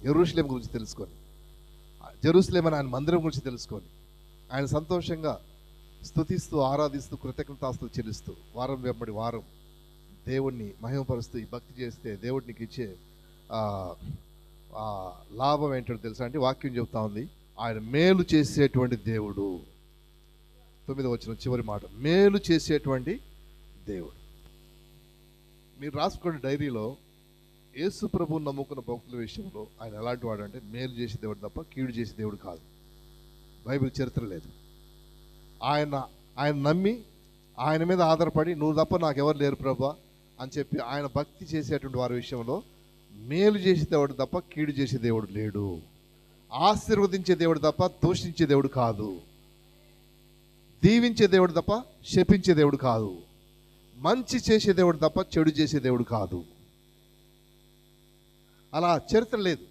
యెరూషలేము గురించి తెలుసుకొని, జెరూసలేం అని ఆయన మందిరం గురించి తెలుసుకొని, ఆయన సంతోషంగా స్తుతిస్తూ ఆరాధిస్తూ కృతజ్ఞతాస్తులు చెల్లిస్తూ వారం వెంబడి వారం దేవుణ్ణి మహిమపరుస్తూ ఈ భక్తి చేస్తే దేవుడు నీకు ఇచ్చే లాభం ఏంటో తెలుసా అంటే వాక్యం చెబుతా ఉంది, ఆయన మేలు చేసేటువంటి దేవుడు. 9వ వచనం చివరి మాట, మేలు చేసేటువంటి దేవుడు. మీరు రాసుకోండి డైరీలో, యేసు ప్రభువుని నమ్ముకున్న భక్తుల విషయంలో ఆయన ఎలాంటి వాడు అంటే మేలు చేసే దేవుడు తప్ప కీడు చేసే దేవుడు కాదు. బైబిల్ చరిత్ర లేదు. ఆయన నమ్మి ఆయన మీద ఆధారపడి నువ్వు తప్ప నాకెవరు లేరు ప్రభా అని చెప్పి ఆయన భక్తి చేసేటువంటి వారి విషయంలో మేలు చేసే దేవుడు తప్ప కీడు చేసే దేవుడు లేడు. ఆశీర్వదించే దేవుడు తప్ప దూషించే దేవుడు కాదు. దీవించే దేవుడు తప్ప శపించే దేవుడు కాదు. మంచి చేసే దేవుడు తప్ప చెడు చేసే దేవుడు కాదు. అలా చరిత్ర లేదు.